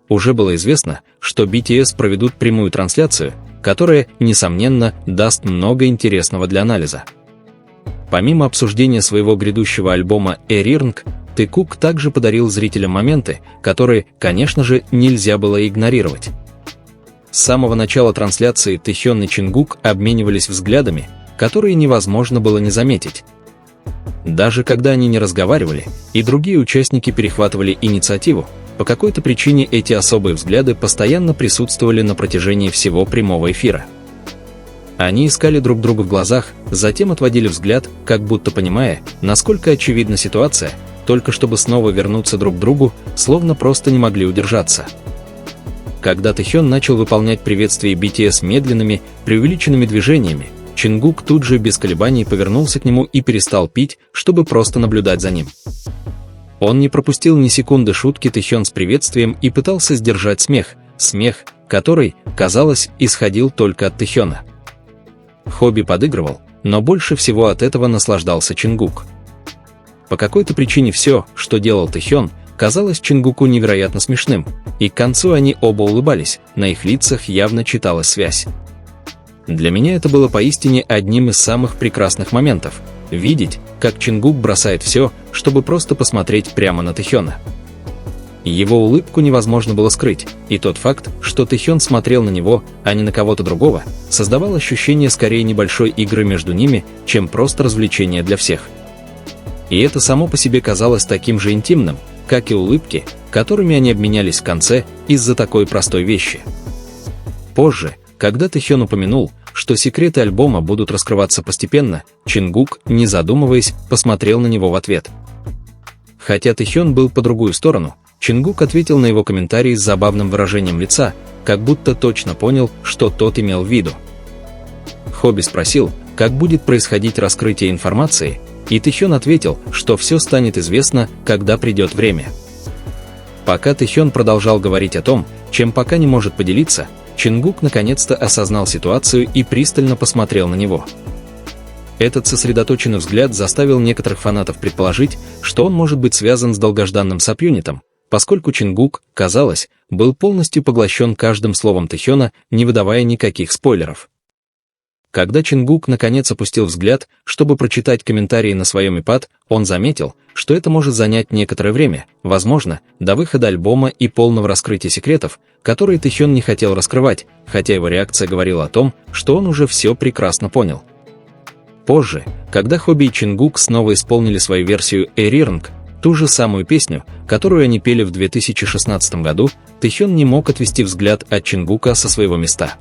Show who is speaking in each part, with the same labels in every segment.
Speaker 1: уже было известно, что BTS проведут прямую трансляцию, которая, несомненно, даст много интересного для анализа. Помимо обсуждения своего грядущего альбома «Эрирнг», Taekook также подарил зрителям моменты, которые, конечно же, нельзя было игнорировать. С самого начала трансляции Тэхён и Чингук обменивались взглядами, которые невозможно было не заметить. Даже когда они не разговаривали, и другие участники перехватывали инициативу, по какой-то причине эти особые взгляды постоянно присутствовали на протяжении всего прямого эфира. Они искали друг друга в глазах, затем отводили взгляд, как будто понимая, насколько очевидна ситуация, только чтобы снова вернуться друг к другу, словно просто не могли удержаться. Когда Тэхён начал выполнять приветствие BTS медленными, преувеличенными движениями, Чингук тут же без колебаний повернулся к нему и перестал пить, чтобы просто наблюдать за ним. Он не пропустил ни секунды шутки Тэхён с приветствием и пытался сдержать смех, который, казалось, исходил только от Тэхёна. Хобби подыгрывал, но больше всего от этого наслаждался Чингук. По какой-то причине все, что делал Тэхён, казалось Чингуку невероятно смешным, и к концу они оба улыбались, на их лицах явно читалась связь. Для меня это было поистине одним из самых прекрасных моментов – видеть, как Чингук бросает все, чтобы просто посмотреть прямо на Тэхёна. Его улыбку невозможно было скрыть, и тот факт, что Тэхён смотрел на него, а не на кого-то другого, создавал ощущение скорее небольшой игры между ними, чем просто развлечения для всех. И это само по себе казалось таким же интимным, как и улыбки, которыми они обменялись в конце из-за такой простой вещи. Позже, когда Тэхён упомянул, что секреты альбома будут раскрываться постепенно, Чингук, не задумываясь, посмотрел на него в ответ. Хотя Тэхён был по другую сторону, Чингук ответил на его комментарий с забавным выражением лица, как будто точно понял, что тот имел в виду. Хобби спросил, как будет происходить раскрытие информации, и Тэхён ответил, что все станет известно, когда придет время. Пока Тэхён продолжал говорить о том, чем пока не может поделиться, Чингук наконец-то осознал ситуацию и пристально посмотрел на него. Этот сосредоточенный взгляд заставил некоторых фанатов предположить, что он может быть связан с долгожданным сабюнитом, поскольку Чингук, казалось, был полностью поглощен каждым словом Тэхёна, не выдавая никаких спойлеров. Когда Чингук наконец опустил взгляд, чтобы прочитать комментарии на своем iPad, он заметил, что это может занять некоторое время, возможно, до выхода альбома и полного раскрытия секретов, которые Тэхён не хотел раскрывать, хотя его реакция говорила о том, что он уже все прекрасно понял. Позже, когда Хобби и Чингук снова исполнили свою версию «Эрирнг», ту же самую песню, которую они пели в 2016 году, Тэхён не мог отвести взгляд от Чингука со своего места.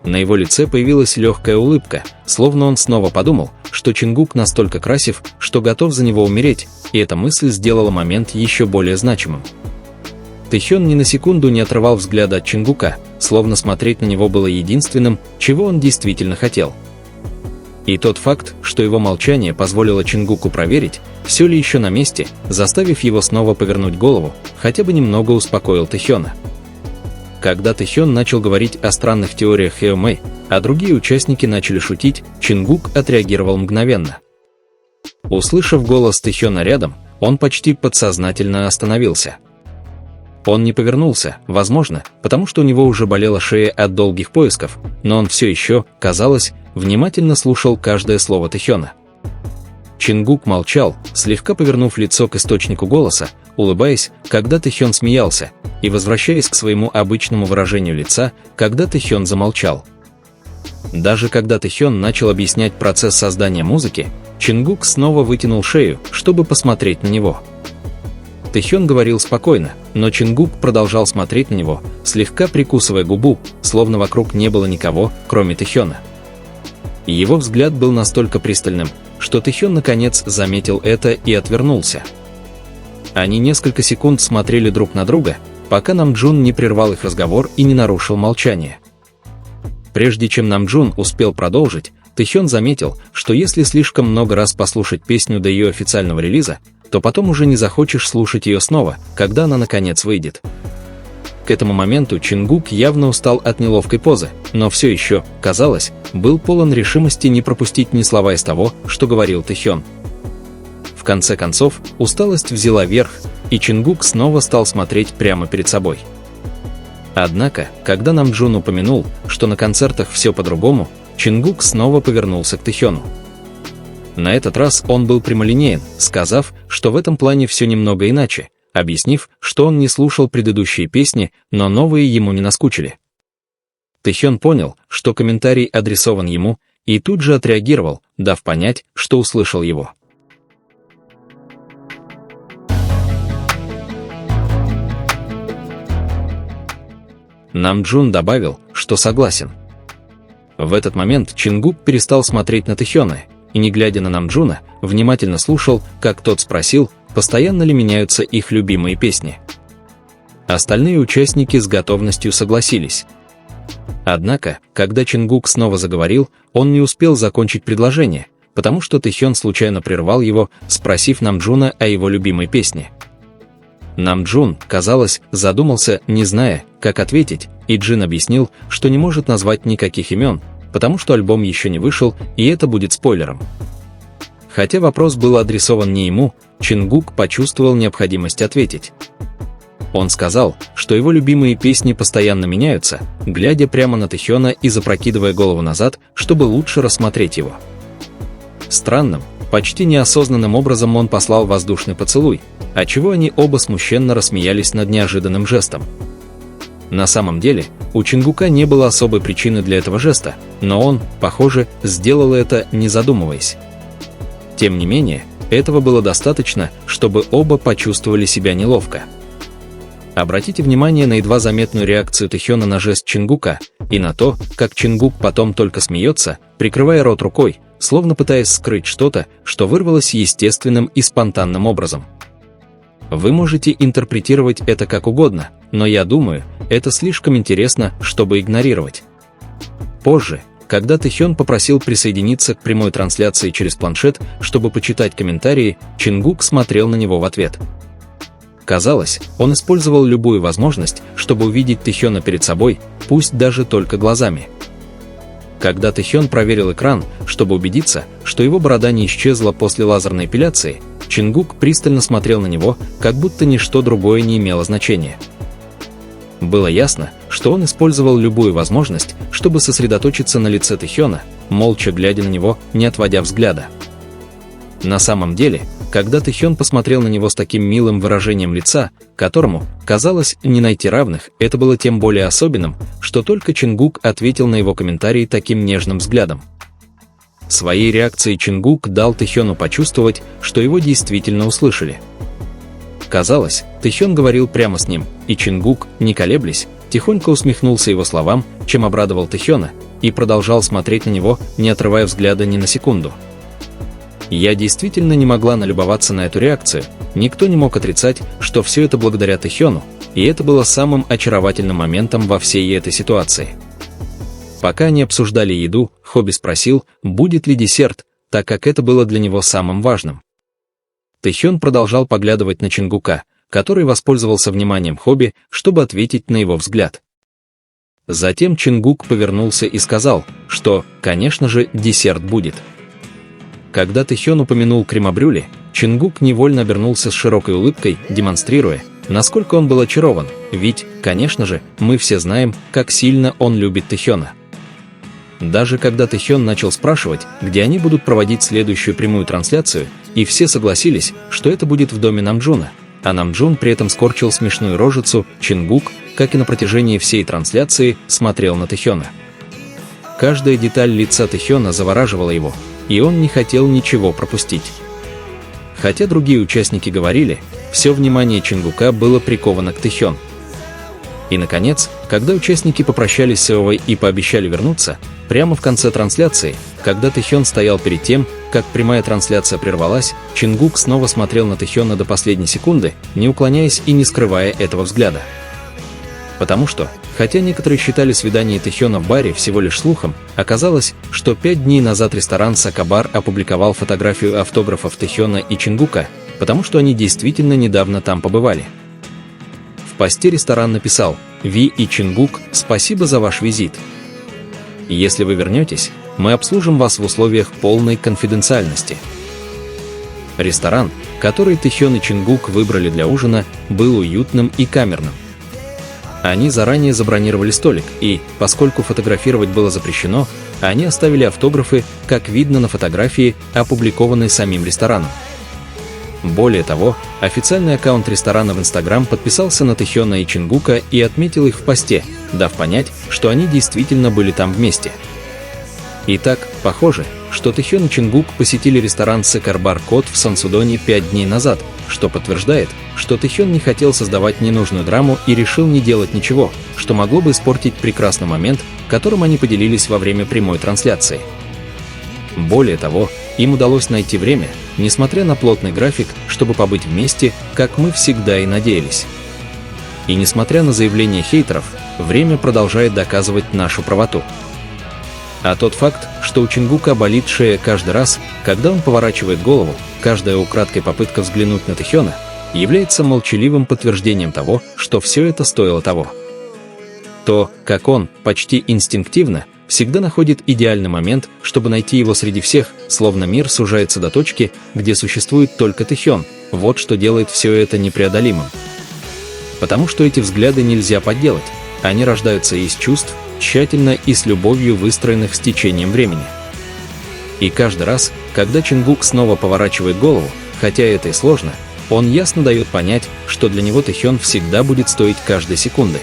Speaker 1: На его лице появилась легкая улыбка, словно он снова подумал, что Чингук настолько красив, что готов за него умереть, и эта мысль сделала момент еще более значимым. Тэхён ни на секунду не отрывал взгляда от Чингука, словно смотреть на него было единственным, чего он действительно хотел. И тот факт, что его молчание позволило Чингуку проверить, все ли еще на месте, заставив его снова повернуть голову, хотя бы немного успокоил Тэхёна. Когда Тэхён начал говорить о странных теориях Хэомэй, а другие участники начали шутить, Чингук отреагировал мгновенно. Услышав голос Тэхёна рядом, он почти подсознательно остановился. Он не повернулся, возможно, потому что у него уже болела шея от долгих поисков, но он все еще, казалось, внимательно слушал каждое слово Тэхёна. Чингук молчал, слегка повернув лицо к источнику голоса, улыбаясь, когда Тэхён смеялся, и возвращаясь к своему обычному выражению лица, когда Тэхён замолчал. Даже когда Тэхён начал объяснять процесс создания музыки, Чингук снова вытянул шею, чтобы посмотреть на него. Тэхён говорил спокойно, но Чингук продолжал смотреть на него, слегка прикусывая губу, словно вокруг не было никого, кроме Тэхёна. Его взгляд был настолько пристальным, что Тэхён наконец заметил это и отвернулся. Они несколько секунд смотрели друг на друга, пока Намджун не прервал их разговор и не нарушил молчание. Прежде чем Намджун успел продолжить, Тэхён заметил, что если слишком много раз послушать песню до ее официального релиза, то потом уже не захочешь слушать ее снова, когда она наконец выйдет. К этому моменту Чингук явно устал от неловкой позы, но все еще, казалось, был полон решимости не пропустить ни слова из того, что говорил Тэхён. В конце концов, усталость взяла верх, и Чингук снова стал смотреть прямо перед собой. Однако, когда Намджун упомянул, что на концертах все по-другому, Чингук снова повернулся к Тэхёну. На этот раз он был прямолинеен, сказав, что в этом плане все немного иначе, объяснив, что он не слушал предыдущие песни, но новые ему не наскучили. Тэхён понял, что комментарий адресован ему, и тут же отреагировал, дав понять, что услышал его. Намджун добавил, что согласен. В этот момент Чингук перестал смотреть на Тэхёна и, не глядя на Намджуна, внимательно слушал, как тот спросил, постоянно ли меняются их любимые песни. Остальные участники с готовностью согласились. Однако, когда Чингук снова заговорил, он не успел закончить предложение, потому что Тэхён случайно прервал его, спросив Намджуна о его любимой песне. Намджун, казалось, задумался, не зная, как ответить, и Джин объяснил, что не может назвать никаких имен, потому что альбом еще не вышел, и это будет спойлером. Хотя вопрос был адресован не ему, Чингук почувствовал необходимость ответить. Он сказал, что его любимые песни постоянно меняются, глядя прямо на Тэхёна и запрокидывая голову назад, чтобы лучше рассмотреть его. Странным, почти неосознанным образом он послал воздушный поцелуй, отчего они оба смущенно рассмеялись над неожиданным жестом. На самом деле, у Чингука не было особой причины для этого жеста, но он, похоже, сделал это, не задумываясь. Тем не менее, этого было достаточно, чтобы оба почувствовали себя неловко. Обратите внимание на едва заметную реакцию Тэхёна на жест Чингука и на то, как Чингук потом только смеется, прикрывая рот рукой, словно пытаясь скрыть что-то, что вырвалось естественным и спонтанным образом. Вы можете интерпретировать это как угодно, но я думаю, это слишком интересно, чтобы игнорировать. Позже, когда Тэхён попросил присоединиться к прямой трансляции через планшет, чтобы почитать комментарии, Чингук смотрел на него в ответ. Казалось, он использовал любую возможность, чтобы увидеть Тэхёна перед собой, пусть даже только глазами. Когда Тэхён проверил экран, чтобы убедиться, что его борода не исчезла после лазерной эпиляции, Чингук пристально смотрел на него, как будто ничто другое не имело значения. Было ясно, что он использовал любую возможность, чтобы сосредоточиться на лице Тэхёна, молча глядя на него, не отводя взгляда. На самом деле, когда Тэхён посмотрел на него с таким милым выражением лица, которому, казалось, не найти равных, это было тем более особенным, что только Чингук ответил на его комментарий таким нежным взглядом. Своей реакцией Чингук дал Тэхёну почувствовать, что его действительно услышали. Казалось, Тэхён говорил прямо с ним, и Чингук, не колеблясь, тихонько усмехнулся его словам, чем обрадовал Тэхёна, и продолжал смотреть на него, не отрывая взгляда ни на секунду. Я действительно не могла налюбоваться на эту реакцию, никто не мог отрицать, что все это благодаря Тэхёну, и это было самым очаровательным моментом во всей этой ситуации. Пока они обсуждали еду, Хобби спросил, будет ли десерт, так как это было для него самым важным. Тэхён продолжал поглядывать на Чингука, который воспользовался вниманием Хобби, чтобы ответить на его взгляд. Затем Чингук повернулся и сказал, что, конечно же, десерт будет. Когда Тэхён упомянул крем-брюле, Чингук невольно обернулся с широкой улыбкой, демонстрируя, насколько он был очарован, ведь, конечно же, мы все знаем, как сильно он любит Тэхёна. Даже когда Тэхён начал спрашивать, где они будут проводить следующую прямую трансляцию, и все согласились, что это будет в доме Намджуна, а Намджун при этом скорчил смешную рожицу, Чингук, как и на протяжении всей трансляции, смотрел на Тэхёна. Каждая деталь лица Тэхёна завораживала его, и он не хотел ничего пропустить. Хотя другие участники говорили, все внимание Чингука было приковано к Тэхён. И, наконец, когда участники попрощались с Эовой и пообещали вернуться, прямо в конце трансляции, когда Тэхён стоял перед тем, как прямая трансляция прервалась, Чингук снова смотрел на Тэхёна до последней секунды, не уклоняясь и не скрывая этого взгляда. Потому что, хотя некоторые считали свидание Тэхёна в баре всего лишь слухом, оказалось, что 5 дней назад ресторан Сакабар опубликовал фотографию автографов Тэхёна и Чингука, потому что они действительно недавно там побывали. В посте ресторан написал: «Ви и Чингук, спасибо за ваш визит. Если вы вернетесь, мы обслужим вас в условиях полной конфиденциальности». Ресторан, который Тэхён и Чингук выбрали для ужина, был уютным и камерным. Они заранее забронировали столик, и, поскольку фотографировать было запрещено, они оставили автографы, как видно на фотографии, опубликованной самим рестораном. Более того, официальный аккаунт ресторана в Instagram подписался на Тэхёна и Чингука и отметил их в посте, дав понять, что они действительно были там вместе. Итак, похоже, что Тэхён и Чингук посетили ресторан Сэкар-бар Кот в Сансудоне 5 дней назад, что подтверждает, что Тэхён не хотел создавать ненужную драму и решил не делать ничего, что могло бы испортить прекрасный момент, которым они поделились во время прямой трансляции. Более того, им удалось найти время, несмотря на плотный график, чтобы побыть вместе, как мы всегда и надеялись. И несмотря на заявления хейтеров, время продолжает доказывать нашу правоту. А тот факт, что у Чингука болит шея каждый раз, когда он поворачивает голову, каждая украдкой попытка взглянуть на Тэхёна, является молчаливым подтверждением того, что все это стоило того. То, как он, почти инстинктивно, всегда находит идеальный момент, чтобы найти его среди всех, словно мир сужается до точки, где существует только Тэхён, вот что делает все это непреодолимым. Потому что эти взгляды нельзя подделать, они рождаются из чувств, тщательно и с любовью выстроенных с течением времени. И каждый раз, когда Чингук снова поворачивает голову, хотя это и сложно, он ясно дает понять, что для него Тэхён всегда будет стоить каждой секунды.